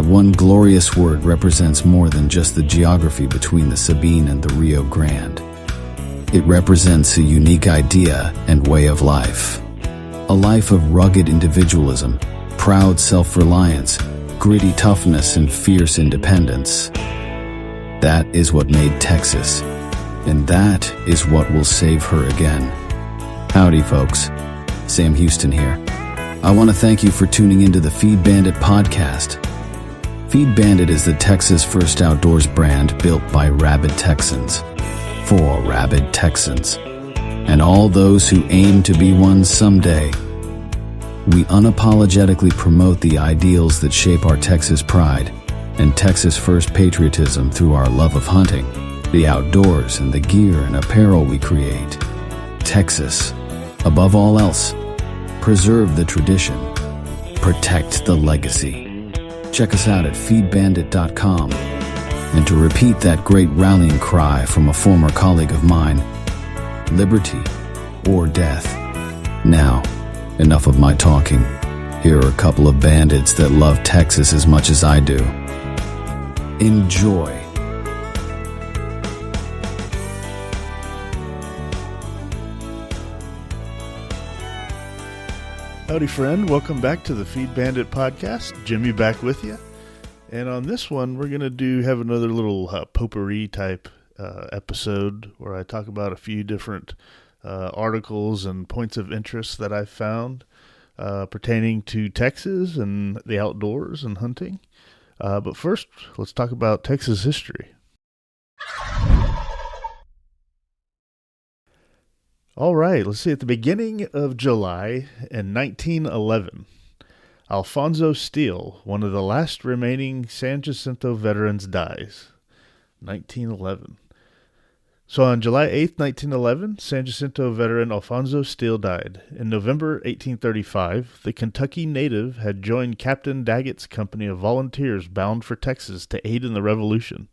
That one glorious word represents more than just the geography between the Sabine and the Rio Grande. It represents a unique idea and way of life. A life of rugged individualism, proud self-reliance, gritty toughness, and fierce independence. That is what made Texas, and that is what will save her again. Howdy, folks. Sam Houston here. I want to thank you for tuning into the Feed Bandit podcast. Feed Bandit is the Texas first outdoors brand built by rabid Texans, for rabid Texans, and all those who aim to be one someday. We unapologetically promote the ideals that shape our Texas pride and Texas first patriotism through our love of hunting, the outdoors, and the gear and apparel we create. Texas, above all else, preserve the tradition, protect the legacy. Check us out at feedbandit.com. And to repeat that great rallying cry from a former colleague of mine, liberty or death. Now, enough of my talking. Here are a couple of bandits that love Texas as much as I do. Enjoy. Howdy, friend. Welcome back to the Feed Bandit podcast. Jimmy back with you. And on this one, we're going to have another little potpourri type episode where I talk about a few different articles and points of interest that I've found pertaining to Texas and the outdoors and hunting. But first, let's talk about Texas history. All right, let's see. At the beginning of July in 1911, Alfonso Steele, one of the last remaining San Jacinto veterans, dies. 1911. So on July 8th, 1911, San Jacinto veteran Alfonso Steele died. In November 1835, the Kentucky native had joined Captain Daggett's company of volunteers bound for Texas to aid in the Revolution.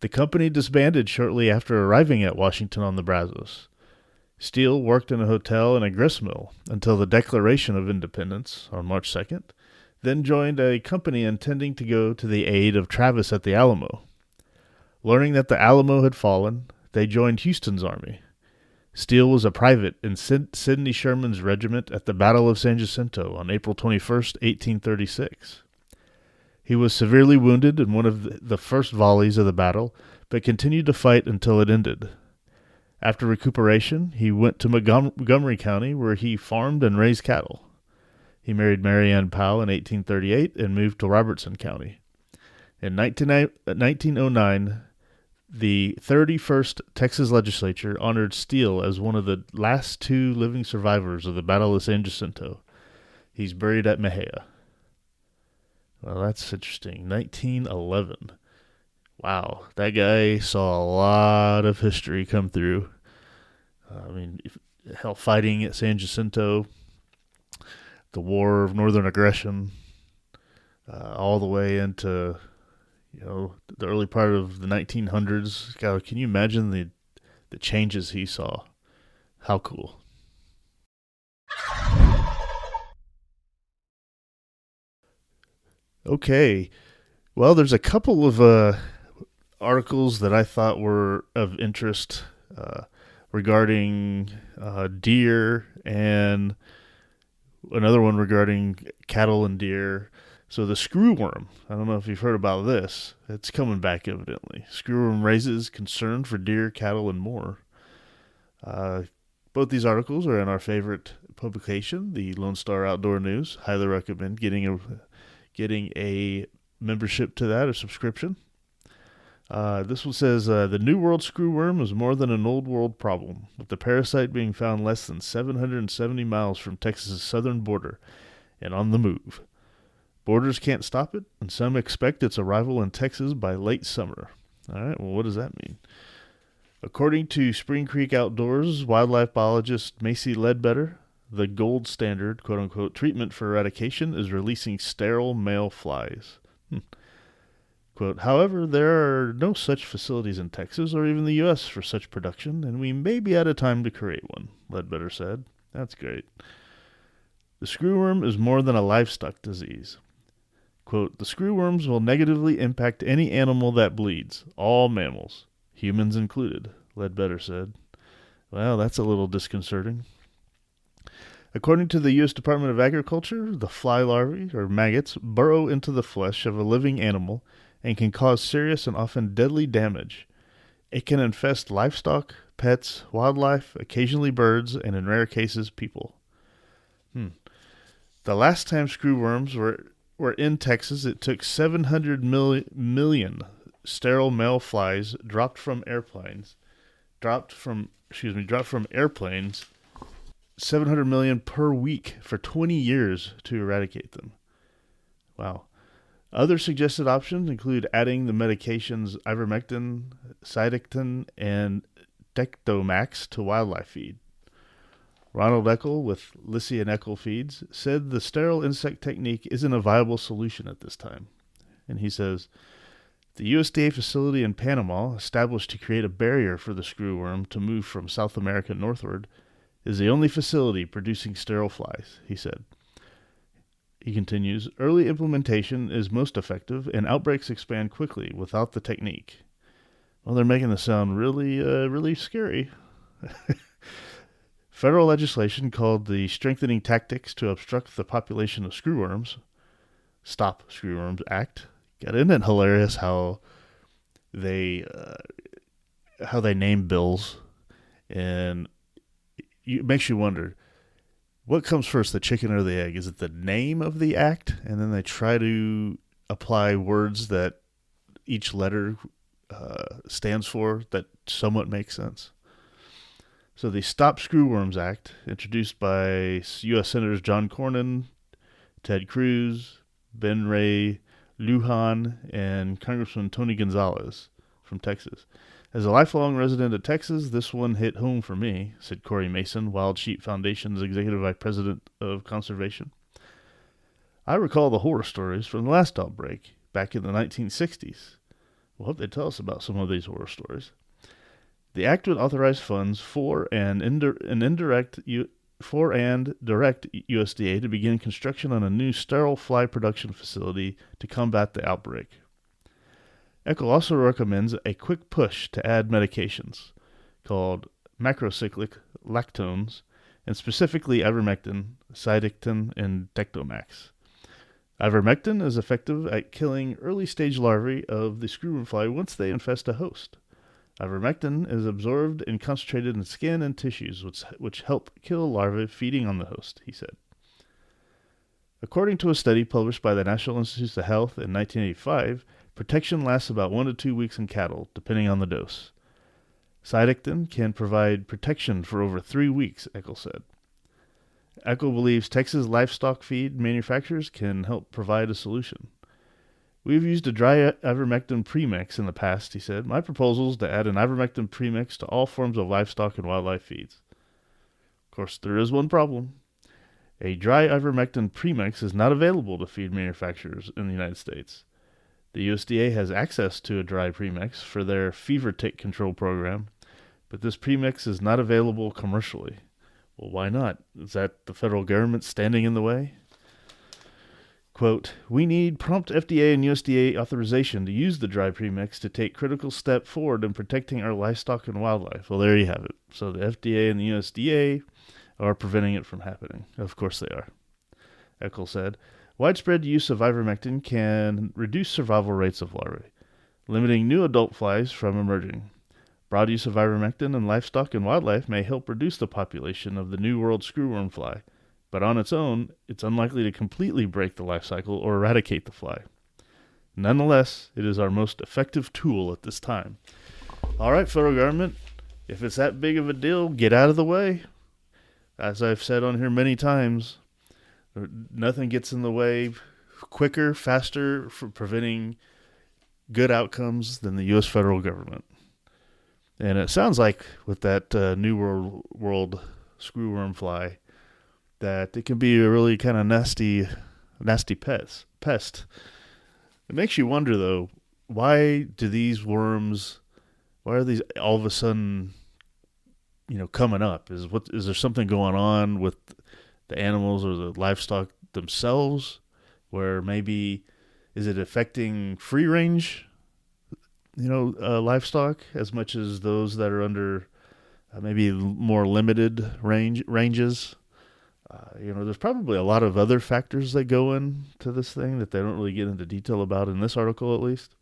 The company disbanded shortly after arriving at Washington on the Brazos. Steele worked in a hotel and a gristmill until the Declaration of Independence on March 2nd, then joined a company intending to go to the aid of Travis at the Alamo. Learning that the Alamo had fallen, they joined Houston's army. Steele was a private in Sidney Sherman's regiment at the Battle of San Jacinto on April 21st, 1836. He was severely wounded in one of the first volleys of the battle, but continued to fight until it ended. After recuperation, he went to Montgomery County, where he farmed and raised cattle. He married Mary Ann Powell in 1838 and moved to Robertson County. In 1909, the 31st Texas Legislature honored Steele as one of the last two living survivors of the Battle of San Jacinto. He's buried at Mexia. Well, that's interesting. 1911. Wow, that guy saw a lot of history come through. Fighting at San Jacinto, the War of Northern Aggression, all the way into, the early part of the 1900s. God, can you imagine the changes he saw? How cool. Okay, well, there's a couple of articles that I thought were of interest regarding deer, and another one regarding cattle and deer. So the screwworm, I don't know if you've heard about this. It's coming back evidently. Screwworm raises concern for deer, cattle, and more. Both these articles are in our favorite publication, the Lone Star Outdoor News. Highly recommend getting a membership to that, a subscription. This one says, the New World screwworm is more than an old world problem, with the parasite being found less than 770 miles from Texas's southern border and on the move. Borders can't stop it, and some expect its arrival in Texas by late summer. All right, well, what does that mean? According to Spring Creek Outdoors wildlife biologist Macy Ledbetter, the gold standard, quote-unquote, treatment for eradication is releasing sterile male flies. Quote, however, there are no such facilities in Texas or even the U.S. for such production, and we may be out of time to create one, Ledbetter said. That's great. The screwworm is more than a livestock disease. Quote, the screwworms will negatively impact any animal that bleeds, all mammals, humans included, Ledbetter said. Well, that's a little disconcerting. According to the U.S. Department of Agriculture, the fly larvae, or maggots, burrow into the flesh of a living animal and can cause serious and often deadly damage. It can infest livestock, pets, wildlife, occasionally birds, and in rare cases, people. The last time screwworms were in Texas, it took 700 million sterile male flies dropped from airplanes, 700 million per week for 20 years to eradicate them. Wow. Other suggested options include adding the medications ivermectin, cytoctin, and Dectomax to wildlife feed. Ronald Eckel with Lissy and Eckel Feeds said the sterile insect technique isn't a viable solution at this time. And he says, the USDA facility in Panama, established to create a barrier for the screwworm to move from South America northward, is the only facility producing sterile flies, he said. He continues, early implementation is most effective and outbreaks expand quickly without the technique. Well, they're making this sound really scary. Federal legislation called the Strengthening Tactics to Obstruct the Population of Screwworms, Stop Screwworms Act. God, isn't it hilarious how they name bills, and it makes you wonder, what comes first, the chicken or the egg? Is it the name of the act, and then they try to apply words that each letter stands for that somewhat make sense? So the Stop Screwworms Act, introduced by U.S. Senators John Cornyn, Ted Cruz, Ben Ray Lujan, and Congressman Tony Gonzalez from Texas. As a lifelong resident of Texas, this one hit home for me, said Corey Mason, Wild Sheep Foundation's Executive Vice President of Conservation. I recall the horror stories from the last outbreak back in the 1960s. We'll hope they tell us about some of these horror stories. The act would authorize funds for and direct USDA to begin construction on a new sterile fly production facility to combat the outbreak. Eckel also recommends a quick push to add medications called macrocyclic lactones, and specifically ivermectin, cytoctin, and Dectomax. Ivermectin is effective at killing early-stage larvae of the screwworm fly once they infest a host. Ivermectin is absorbed and concentrated in skin and tissues, which help kill larvae feeding on the host, he said. According to a study published by the National Institutes of Health in 1985, protection lasts about 1 to 2 weeks in cattle, depending on the dose. Cytoctin can provide protection for over 3 weeks, Eckel said. Eckel believes Texas livestock feed manufacturers can help provide a solution. We've used a dry ivermectin premix in the past, he said. My proposal is to add an ivermectin premix to all forms of livestock and wildlife feeds. Of course, there is one problem. A dry ivermectin premix is not available to feed manufacturers in the United States. The USDA has access to a dry premix for their fever tick control program, but this premix is not available commercially. Well, why not? Is that the federal government standing in the way? Quote, we need prompt FDA and USDA authorization to use the dry premix to take critical step forward in protecting our livestock and wildlife. Well, there you have it. So the FDA and the USDA are preventing it from happening. Of course they are. Eckel said, widespread use of ivermectin can reduce survival rates of larvae, limiting new adult flies from emerging. Broad use of ivermectin in livestock and wildlife may help reduce the population of the New World screwworm fly, but on its own, it's unlikely to completely break the life cycle or eradicate the fly. Nonetheless, it is our most effective tool at this time. All right, federal government, if it's that big of a deal, get out of the way. As I've said on here many times, nothing gets in the way quicker, faster for preventing good outcomes than the U.S. federal government. And it sounds like with that New World screwworm fly, that it can be a really kind of nasty pest. It makes you wonder, though, why are these all of a sudden, coming up? Is there something going on with the animals or the livestock themselves, where maybe Is it affecting free range, livestock as much as those that are under maybe more limited ranges? There's probably a lot of other factors that go into this thing that they don't really get into detail about in this article, at least.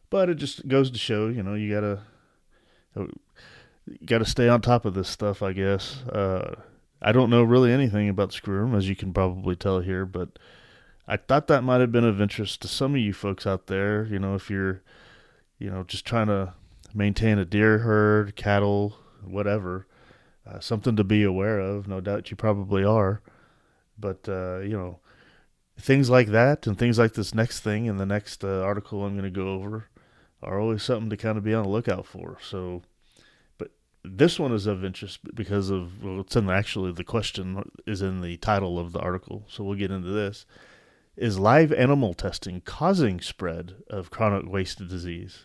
But it just goes to show, you gotta stay on top of this stuff, I guess. I don't know really anything about Screwworm, as you can probably tell here, but I thought that might have been of interest to some of you folks out there. If you're, just trying to maintain a deer herd, cattle, whatever, something to be aware of. No doubt you probably are. But, things like that and things like this next thing in the next article I'm going to go over are always something to kind of be on the lookout for. So, but this one is of interest because of, it's in the question is in the title of the article. So we'll get into this. Is live animal testing causing spread of chronic wasting disease?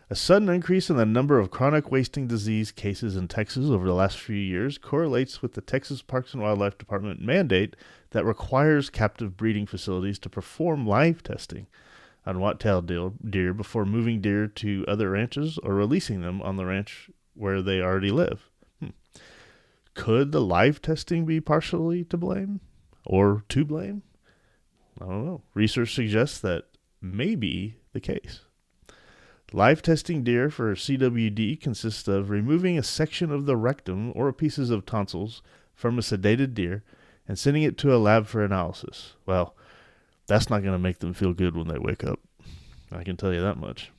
A sudden increase in the number of chronic wasting disease cases in Texas over the last few years correlates with the Texas Parks and Wildlife Department mandate that requires captive breeding facilities to perform live testing on white-tailed deer before moving deer to other ranches or releasing them on the ranch where they already live. Could the live testing be partially to blame or to blame? I don't know. Research suggests that may be the case. Live testing deer for CWD consists of removing a section of the rectum or pieces of tonsils from a sedated deer and sending it to a lab for analysis. Well, that's not going to make them feel good when they wake up. I can tell you that much.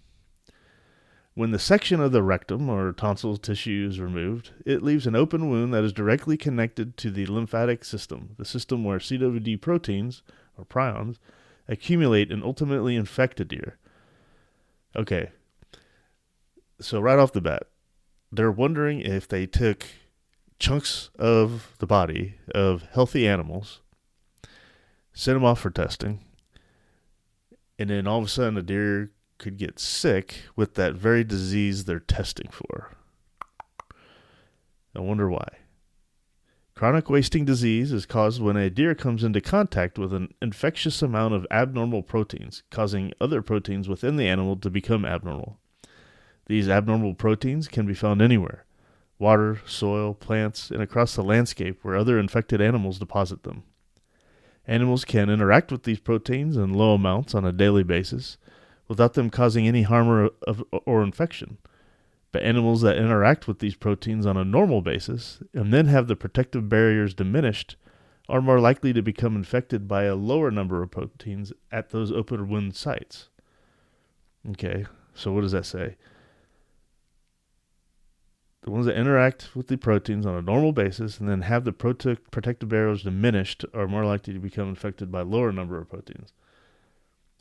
When the section of the rectum or tonsil tissue is removed, it leaves an open wound that is directly connected to the lymphatic system, the system where CWD proteins, or prions, accumulate and ultimately infect a deer. Okay, so right off the bat, they're wondering if they took chunks of the body of healthy animals, sent them off for testing, and then all of a sudden a deer could get sick with that very disease they're testing for. I wonder why. Chronic wasting disease is caused when a deer comes into contact with an infectious amount of abnormal proteins, causing other proteins within the animal to become abnormal. These abnormal proteins can be found anywhere: water, soil, plants, and across the landscape where other infected animals deposit them. Animals can interact with these proteins in low amounts on a daily basis without them causing any harm or infection. But animals that interact with these proteins on a normal basis and then have the protective barriers diminished are more likely to become infected by a lower number of proteins at those open wound sites. Okay, so what does that say? The ones that interact with the proteins on a normal basis and then have the protective barriers diminished are more likely to become infected by a lower number of proteins.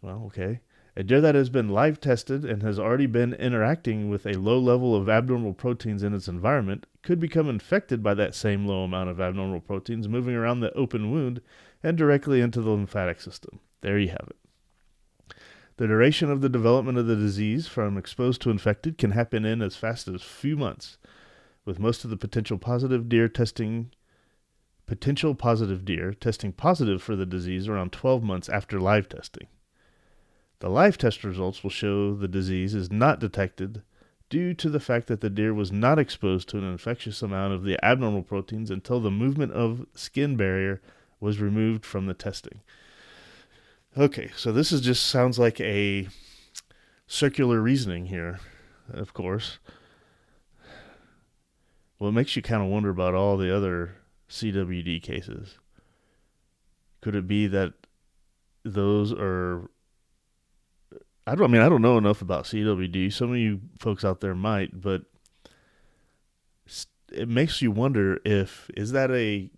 Well, okay. A deer that has been live tested and has already been interacting with a low level of abnormal proteins in its environment could become infected by that same low amount of abnormal proteins moving around the open wound and directly into the lymphatic system. There you have it. The duration of the development of the disease from exposed to infected can happen in as fast as a few months, with most of the potential positive deer testing positive for the disease around 12 months after live testing. The live test results will show the disease is not detected due to the fact that the deer was not exposed to an infectious amount of the abnormal proteins until the movement of skin barrier was removed from the testing. Okay, so this just sounds like a circular reasoning here, of course. Well, it makes you kind of wonder about all the other CWD cases. Could it be that those are... I don't know enough about CWD. Some of you folks out there might, but it makes you wonder is that a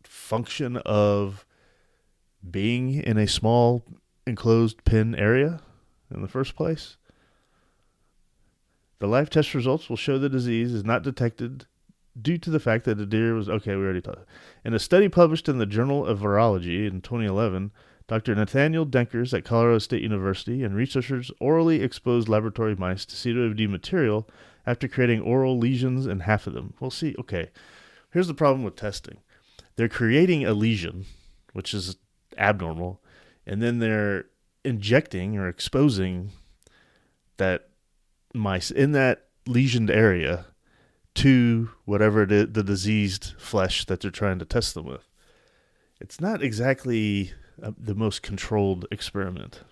function of being in a small enclosed pen area in the first place? The live test results will show the disease is not detected due to the fact that the deer was... Okay, we already talked. In a study published in the Journal of Virology in 2011, Dr. Nathaniel Denkers at Colorado State University and researchers orally exposed laboratory mice to CWD material after creating oral lesions in half of them. Well, see, okay, here's the problem with testing. They're creating a lesion, which is abnormal, and then they're injecting or exposing that mice in that lesioned area to whatever it is, the diseased flesh that they're trying to test them with. It's not exactly the most controlled experiment.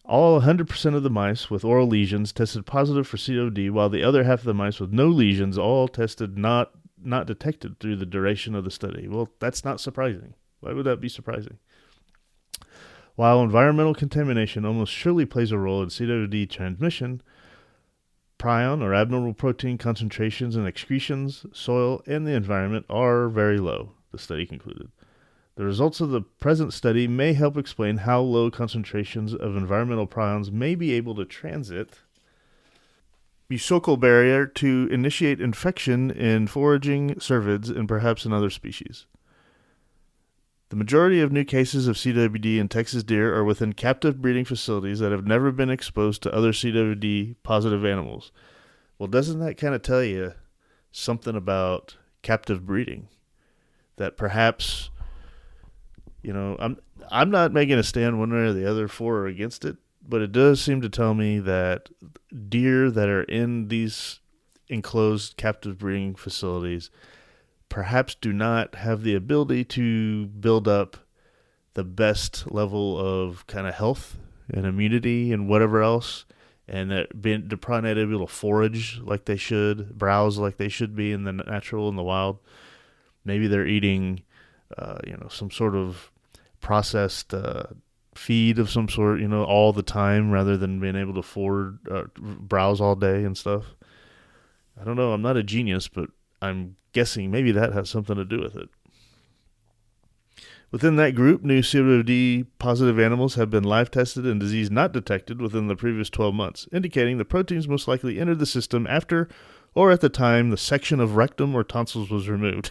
All 100% of the mice with oral lesions tested positive for CWD, while the other half of the mice with no lesions all tested not detected through the duration of the study. Well, that's not surprising. Why would that be surprising? While environmental contamination almost surely plays a role in CWD transmission, prion or abnormal protein concentrations in excretions, soil, and the environment are very low, the study concluded. The results of the present study may help explain how low concentrations of environmental prions may be able to transit mucosal barrier to initiate infection in foraging cervids and perhaps in other species. The majority of new cases of CWD in Texas deer are within captive breeding facilities that have never been exposed to other CWD-positive animals. Well, doesn't that kind of tell you something about captive breeding? That perhaps, I'm not making a stand one way or the other for or against it, but it does seem to tell me that deer that are in these enclosed captive breeding facilities perhaps do not have the ability to build up the best level of kind of health and immunity and whatever else, and that they're probably not able to forage like they should, browse like they should be in the natural, in the wild. Maybe they're eating, some sort of processed feed of some sort, all the time rather than being able to browse all day and stuff. I don't know. I'm not a genius, but I'm guessing maybe that has something to do with it. Within that group, new CWD-positive animals have been live tested and disease not detected within the previous 12 months, indicating the proteins most likely entered the system after or at the time the section of rectum or tonsils was removed.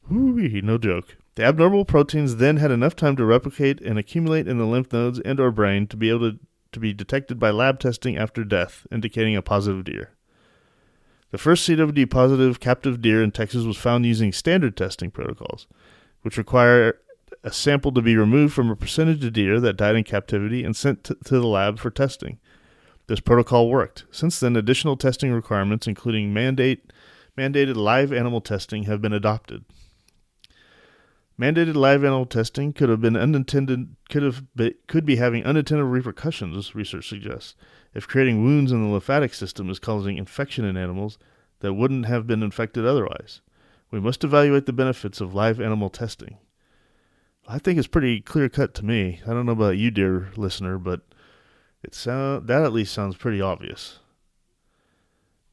Whoo-wee, no joke. The abnormal proteins then had enough time to replicate and accumulate in the lymph nodes and or brain to be able to be detected by lab testing after death, indicating a positive deer. The first CWD-positive captive deer in Texas was found using standard testing protocols, which require a sample to be removed from a percentage of deer that died in captivity and sent to the lab for testing. This protocol worked. Since then, additional testing requirements, including mandated live animal testing, have been adopted. Mandated live animal testing could be having unintended repercussions, research suggests, if creating wounds in the lymphatic system is causing infection in animals that wouldn't have been infected otherwise. We must evaluate the benefits of live animal testing. I think it's pretty clear cut to me. I don't know about you, dear listener, but that at least sounds pretty obvious.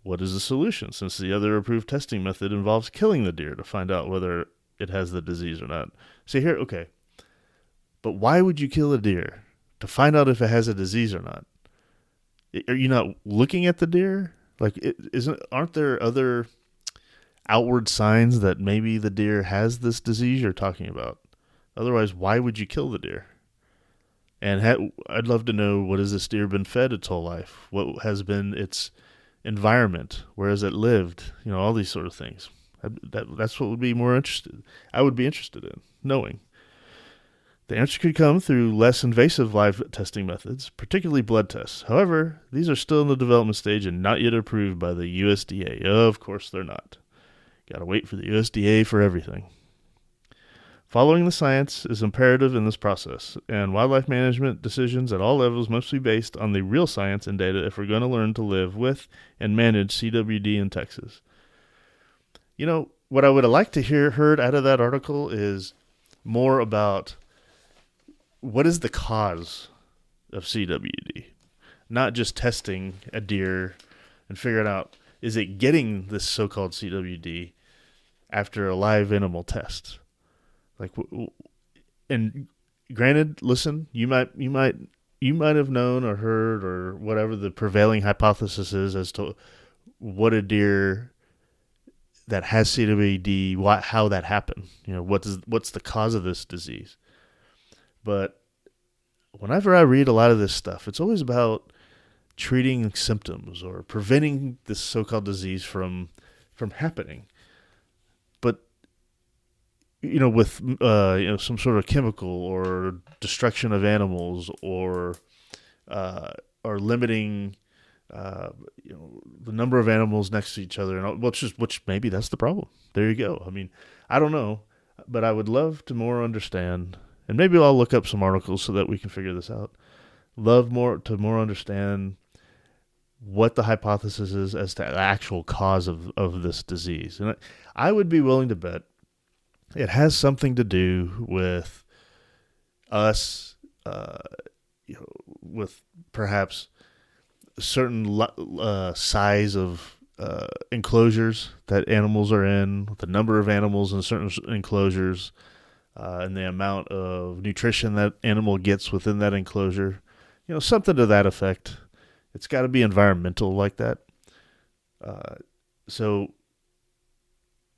What is the solution, since the other approved testing method involves killing the deer to find out whether it has the disease or not? See here, okay. But why would you kill a deer? To find out if it has a disease or not? Are you not looking at the deer? Aren't there other outward signs that maybe the deer has this disease you're talking about? Otherwise, why would you kill the deer? And I'd love to know, what has this deer been fed its whole life? What has been its environment? Where has it lived? All these sort of things. That's what would be more interested. I would be interested in knowing. The answer could come through less invasive live testing methods, particularly blood tests. However, these are still in the development stage and not yet approved by the USDA. Of course they're not. Got to wait for the USDA for everything. Following the science is imperative in this process, and wildlife management decisions at all levels must be based on the real science and data if we're going to learn to live with and manage CWD in Texas. What I would have liked to heard out of that article is more about what is the cause of CWD? Not just testing a deer and figuring out, is it getting this so-called CWD after a live animal test? And granted, listen, you might have known or heard or whatever the prevailing hypothesis is as to what a deer that has CWD, how that happened. What's the cause of this disease? But whenever I read a lot of this stuff, it's always about treating symptoms or preventing this so-called disease from happening. But with some sort of chemical or destruction of animals, or limiting the number of animals next to each other, and which maybe that's the problem. There you go. I mean, I don't know, but I would love to more understand, and maybe I'll look up some articles so that we can figure this out. Love more understand what the hypothesis is as to the actual cause of this disease, and I would be willing to bet it has something to do with us, with perhaps a certain size of enclosures that animals are in, the number of animals in certain enclosures, and the amount of nutrition that animal gets within that enclosure. Something to that effect. It's got to be environmental like that. So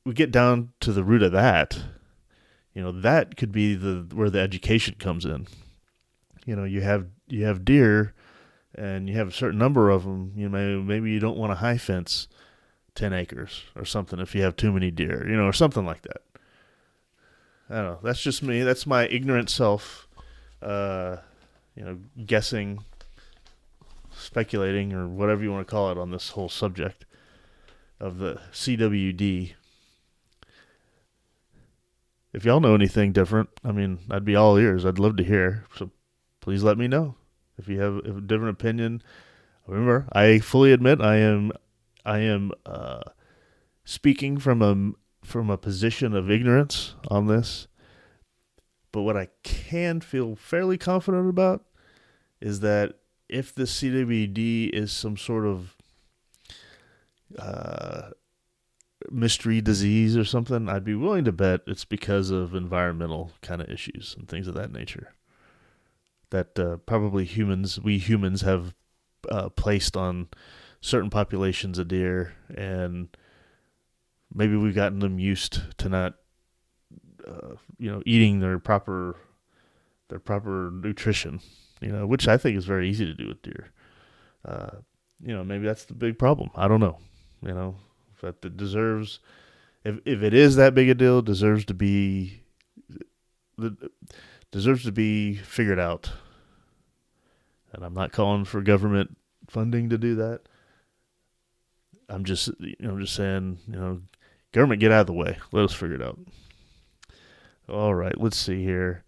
we get down to the root of that. That could be where the education comes in. You have deer, and you have a certain number of them. Maybe you don't want to high fence 10 acres or something if you have too many deer, or something like that. I don't know. That's just me. That's my ignorant self, guessing, speculating, or whatever you want to call it on this whole subject of the CWD. If y'all know anything different, I'd be all ears. I'd love to hear. So please let me know if you have a different opinion. Remember, I fully admit I am speaking from a position of ignorance on this. But what I can feel fairly confident about is that if the CWD is some sort of mystery disease or something, I'd be willing to bet it's because of environmental kind of issues and things of that nature that probably we humans have placed on certain populations of deer, and maybe we've gotten them used to not eating their proper nutrition, which I think is very easy to do with deer. Maybe that's the big problem. I don't know. But it deserves, if it is that big a deal, deserves to be figured out. And I'm not calling for government funding to do that. I'm just saying, government, get out of the way. Let us figure it out. All right, let's see here.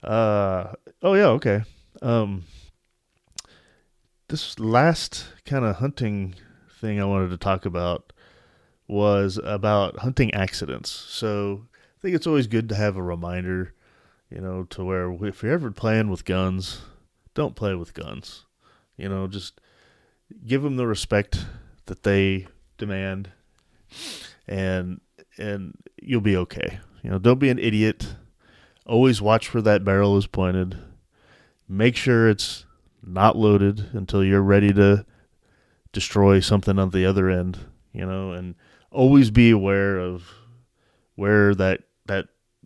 Okay. This last kind of hunting thing I wanted to talk about was about hunting accidents. So I think it's always good to have a reminder, to where if you're ever playing with guns, don't play with guns. Just give them the respect that they demand, and you'll be okay. Don't be an idiot. Always watch where that barrel is pointed. Make sure it's not loaded until you're ready to destroy something on the other end, and always be aware of where that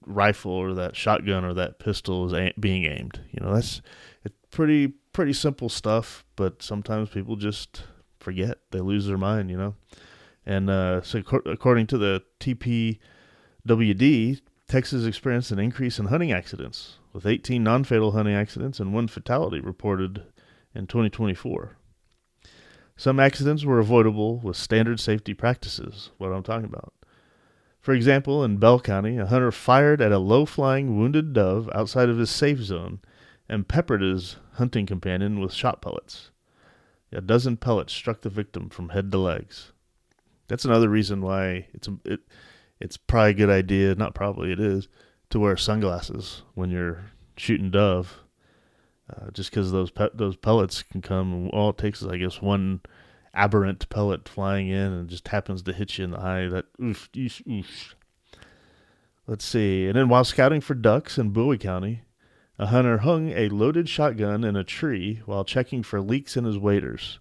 rifle or that shotgun or that pistol is being aimed. That's pretty simple stuff, but sometimes people just forget. They lose their mind, And so according to the TPWD, Texas experienced an increase in hunting accidents, with 18 non-fatal hunting accidents and 1 fatality reported in 2024. Some accidents were avoidable with standard safety practices, what I'm talking about. For example, in Bell County, a hunter fired at a low-flying wounded dove outside of his safe zone and peppered his hunting companion with shot pellets. A dozen pellets struck the victim from head to legs. That's another reason why it's probably a good idea, not probably, it is, to wear sunglasses when you're shooting dove. Just because those pellets can come, all it takes is, I guess, one aberrant pellet flying in and just happens to hit you in the eye. That oof. Let's see. And then while scouting for ducks in Bowie County, a hunter hung a loaded shotgun in a tree while checking for leaks in his waders.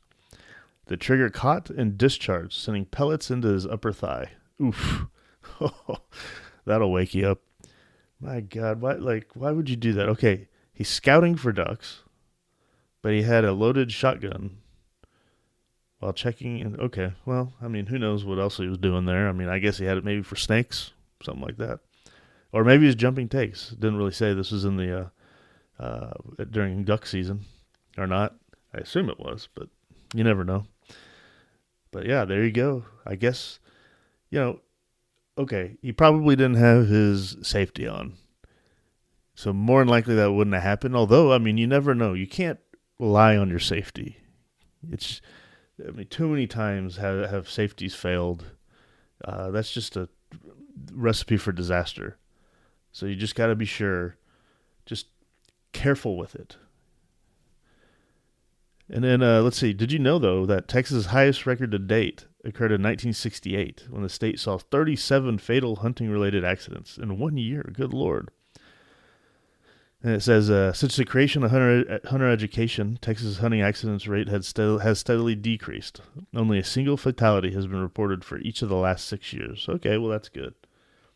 The trigger caught and discharged, sending pellets into his upper thigh. Oof. That'll wake you up. My God, why would you do that? Okay, he's scouting for ducks, but he had a loaded shotgun while checking in. Okay, well, who knows what else he was doing there. I guess he had it maybe for snakes, something like that. Or maybe he was jumping takes. Didn't really say this was in the during duck season or not. I assume it was, but you never know. But yeah, there you go. I guess, okay, he probably didn't have his safety on. So more than likely that wouldn't have happened. Although, I mean, you never know. You can't rely on your safety. Too many times have safeties failed. That's just a recipe for disaster. So you just got to be sure. Just careful with it. And then, let's see. Did you know, though, that Texas' highest record to date occurred in 1968 when the state saw 37 fatal hunting-related accidents in 1 year? Good Lord. And it says, since the creation of hunter education, Texas' hunting accidents rate has steadily decreased. Only a single fatality has been reported for each of the last 6 years. Okay, well, that's good.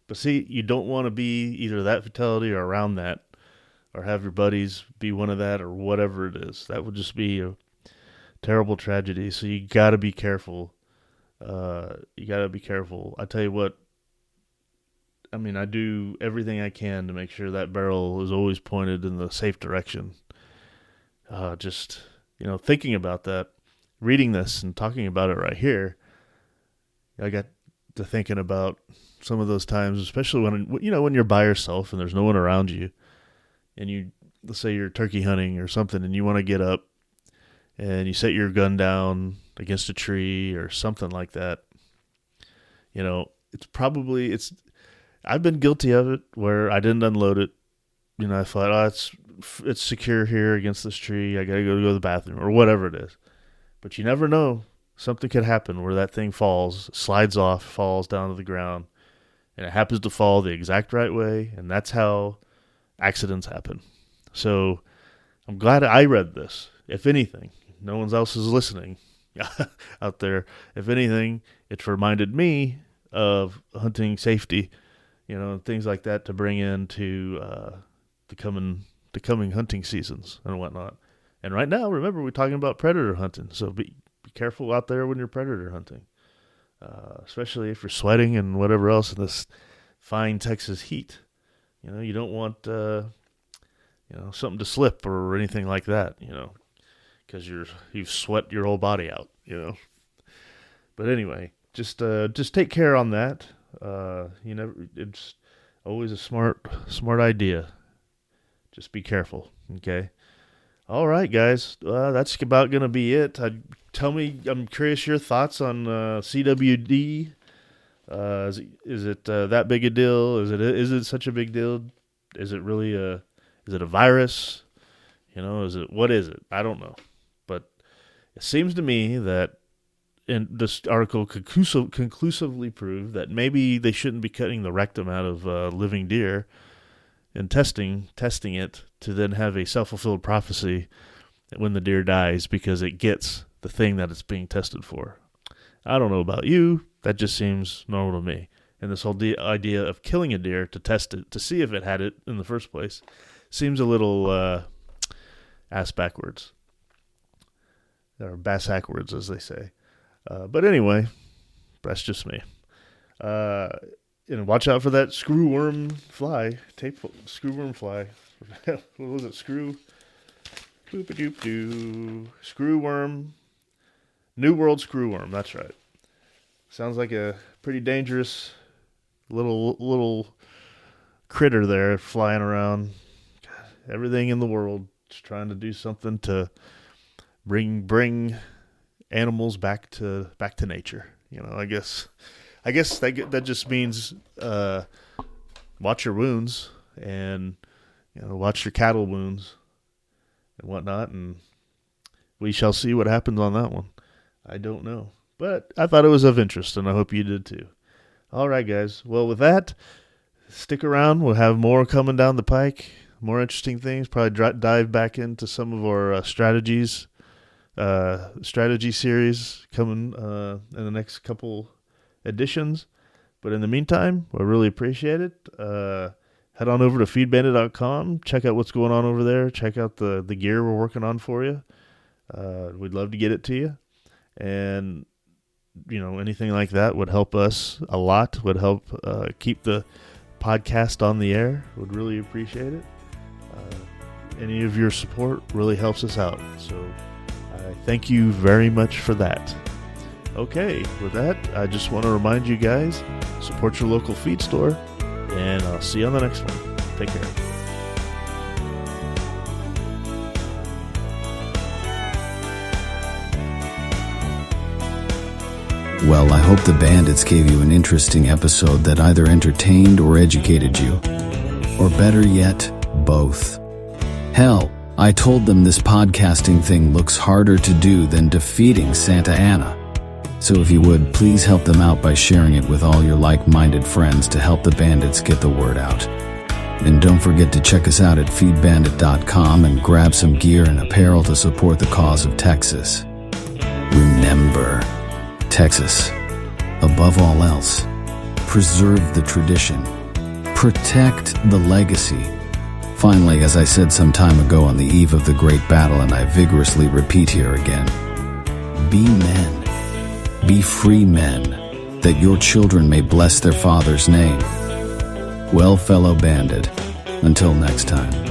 But see, you don't want to be either that fatality or around that, or have your buddies be one of that, or whatever it is. That would just be a terrible tragedy. So you got to be careful. You got to be careful. I tell you what, I mean, I do everything I can to make sure that barrel is always pointed in the safe direction. Just, thinking about that, reading this and talking about it right here, I got to thinking about some of those times, especially when you're by yourself and there's no one around you, and let's say you're turkey hunting or something, and you want to get up and you set your gun down against a tree or something like that. I've been guilty of it where I didn't unload it. I thought, it's secure here against this tree. I got to go to the bathroom or whatever it is. But you never know. Something could happen where that thing falls, slides off, falls down to the ground, and it happens to fall the exact right way, and that's how accidents happen. So I'm glad I read this. If anything, no one else is listening out there. If anything, it's reminded me of hunting safety, and things like that to bring into the coming hunting seasons and whatnot. And right now, remember, we're talking about predator hunting, so be careful out there when you're predator hunting, especially if you're sweating and whatever else in this fine Texas heat. You don't want something to slip or anything like that, because you've sweat your whole body out, But anyway, just take care on that. It's always a smart idea. Just be careful, okay? All right, guys, that's about gonna be it. I'm curious your thoughts on CWD. Is it that big a deal? Is it such a big deal? Is it really is it a virus? What is it? I don't know, but it seems to me that. And this article conclusively proved that maybe they shouldn't be cutting the rectum out of living deer and testing it to then have a self-fulfilled prophecy when the deer dies because it gets the thing that it's being tested for. I don't know about you. That just seems normal to me. And this whole idea of killing a deer to test it, to see if it had it in the first place, seems a little ass backwards. Or bass backwards, as they say. But anyway, that's just me. And watch out for that screwworm fly. Screwworm fly. What was it? Screwworm. New World screwworm. That's right. Sounds like a pretty dangerous little critter there flying around. God, everything in the world just trying to do something to bring animals back to nature. I guess that just means watch your wounds and watch your cattle wounds and whatnot, and we shall see what happens on that one. I don't know, but I thought it was of interest, and I hope you did too. All right, guys. Well, with that, stick around. We'll have more coming down the pike, more interesting things. Probably dive back into some of our strategy series coming in the next couple editions. But in the meantime, we really appreciate it. Head on over to feedbandit.com. Check out what's going on over there. Check out the gear we're working on for you. We'd love to get it to you. And, anything like that would help us a lot, would help keep the podcast on the air. Would really appreciate it. Any of your support really helps us out. So I thank you very much for that. Okay, with that, I just want to remind you guys, support your local feed store, and I'll see you on the next one. Take care. Well, I hope the bandits gave you an interesting episode that either entertained or educated you. Or better yet, both. Hell, I told them this podcasting thing looks harder to do than defeating Santa Anna. So if you would, please help them out by sharing it with all your like-minded friends to help the bandits get the word out. And don't forget to check us out at feedbandit.com and grab some gear and apparel to support the cause of Texas. Remember, Texas, above all else, preserve the tradition, protect the legacy. Finally, as I said some time ago on the eve of the great battle, and I vigorously repeat here again, be men, be free men, that your children may bless their father's name. Well, fellow bandit, until next time.